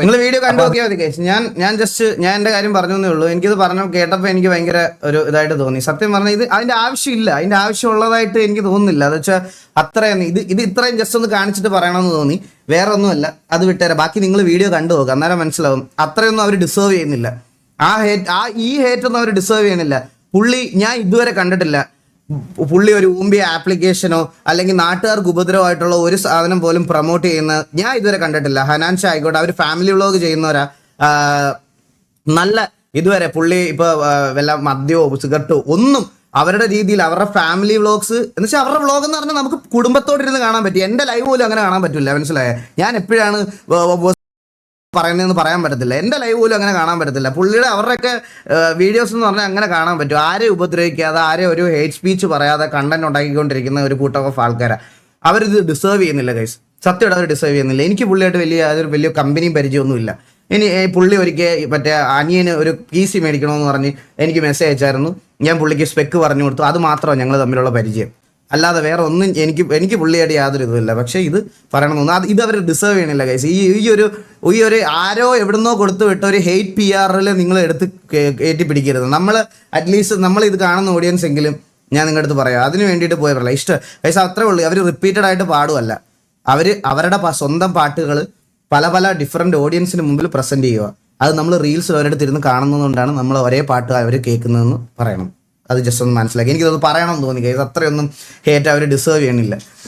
നിങ്ങൾ വീഡിയോ കണ്ടു നോക്കിയാൽ മതി കേസ്. ഞാൻ എന്റെ കാര്യം പറഞ്ഞേ ഉള്ളൂ. എനിക്കിത് കേട്ടപ്പോൾ എനിക്ക് ഭയങ്കര ഒരു ഇതായിട്ട് തോന്നി. സത്യം പറഞ്ഞാൽ ഇത് അതിന്റെ ആവശ്യമില്ല, അതിന്റെ ആവശ്യമുള്ളതായിട്ട് എനിക്ക് തോന്നുന്നില്ല. അത് വെച്ചാൽ അത്രയും ഇത് ഇത്രയും ജസ്റ്റ് ഒന്ന് കാണിച്ചിട്ട് പറയണമെന്ന് തോന്നി, വേറെ ഒന്നുമല്ല. അത് വിട്ടുതരാം, ബാക്കി നിങ്ങൾ വീഡിയോ കണ്ടു നോക്കുക, അന്നേരം മനസ്സിലാവും. അത്രയൊന്നും അവർ ഡിസേർവ് ചെയ്യുന്നില്ല. ഈ ഹേറ്റ് ഒന്നും അവർ ഡിസേർവ് ചെയ്യുന്നില്ല. പുള്ളി ഞാൻ ഇതുവരെ കണ്ടിട്ടില്ല പുള്ളി ഒരു ഊമ്പിയ ആപ്ലിക്കേഷനോ അല്ലെങ്കിൽ നാട്ടുകാർക്ക് ഉപദ്രവമായിട്ടുള്ള ഒരു സാധനം പോലും പ്രൊമോട്ട് ചെയ്യുന്ന ഞാൻ ഇതുവരെ കണ്ടിട്ടില്ല. ഹനാൻഷ ആയിക്കോട്ടെ, അവർ ഫാമിലി വ്ളോഗ് ചെയ്യുന്നവരാ. നല്ല ഇതുവരെ പുള്ളി ഇപ്പോൾ വല്ല മദ്യമോ സിഗരറ്റോ ഒന്നും അവരുടെ രീതിയിൽ അവരുടെ ഫാമിലി വ്ളോഗ്സ് എന്ന് വെച്ചാൽ അവരുടെ വ്ളോഗ് എന്ന് പറഞ്ഞാൽ നമുക്ക് കുടുംബത്തോടിരുന്ന് കാണാൻ പറ്റും. എൻ്റെ ലൈവ് പോലും അങ്ങനെ കാണാൻ പറ്റില്ല, മനസ്സിലായ? ഞാൻ എപ്പോഴാണ് പറയുന്നതെന്ന് പറയാൻ പറ്റത്തില്ല. എൻ്റെ ലൈവ് പോലും അങ്ങനെ കാണാൻ പറ്റത്തില്ല. പുള്ളിയുടെ അവരുടെയൊക്കെ വീഡിയോസ് എന്ന് പറഞ്ഞാൽ അങ്ങനെ കാണാൻ പറ്റും. ആരെ ഉപദ്രവിക്കാതെ, ആരെ ഒരു ഹേറ്റ് സ്പീച്ച് പറയാതെ കണ്ടന്റ് ഉണ്ടാക്കിക്കൊണ്ടിരിക്കുന്ന ഒരു കൂട്ടം ഓഫ് ആൾക്കാരാണ്. അവരിത് ഡിസേർവ് ചെയ്യുന്നില്ല ഗൈസ്, സത്യമായിട്ട് അവർ ഡിസേർവ് ചെയ്യുന്നില്ല. എനിക്ക് പുള്ളിയായിട്ട് വലിയ കമ്പനിയും പരിചയമൊന്നുമില്ല. ഇനി പുള്ളി ഒരിക്കൽ മറ്റേ അനിയന് ഒരു PC മേടിക്കണമെന്ന് പറഞ്ഞ് എനിക്ക് മെസ്സേജ് അയച്ചായിരുന്നു. ഞാൻ പുള്ളിക്ക് സ്പെക്ക് പറഞ്ഞു കൊടുത്തു. അത് മാത്രമാണ് ഞങ്ങൾ തമ്മിലുള്ള പരിചയം, അല്ലാതെ വേറെ ഒന്നും എനിക്ക് പുള്ളിയായിട്ട് യാതൊരു ഇതുമില്ല. പക്ഷേ ഇത് പറയണമെന്ന് ഇത് അവർ ഡിസേർവ് ചെയ്യണില്ല ഗൈസ്. ഈ ഒരു ആരോ എവിടുന്നോ കൊടുത്തു വിട്ട ഒരു ഹെയ്റ്റ് PR നിങ്ങൾ എടുത്ത് കയറ്റി പിടിക്കരുത്. നമ്മൾ അറ്റ്ലീസ്റ്റ് നമ്മൾ ഇത് കാണുന്ന ഓഡിയൻസ് എങ്കിലും ഞാൻ നിങ്ങളുടെ അടുത്ത് പറയാം, അതിന് വേണ്ടിയിട്ട് പോയി പറയില്ല. ഇഷ്ടം ഗൈസ്, അത്രേ ഉള്ളൂ. അവർ റിപ്പീറ്റഡ് ആയിട്ട് പാടുമല്ല, അവരുടെ സ്വന്തം പാട്ടുകൾ പല ഡിഫറെൻറ്റ് ഓഡിയൻസിന് മുമ്പിൽ പ്രസൻറ്റ് ചെയ്യുക. അത് നമ്മൾ റീൽസ് അവരുടെ ഇരുന്ന് കാണുന്നതുകൊണ്ടാണ് നമ്മൾ ഒരേ പാട്ട് അവർ കേൾക്കുന്നതെന്ന് പറയണം. അത് ജസ്റ്റ് ഒന്ന് മനസ്സിലാക്കി. എനിക്കത് പറയണമെന്ന് തോന്നി ഗൈസ്. അത്രയൊന്നും ഹേറ്റ് അവർ ഡിസേർവ് ചെയ്യണില്ല.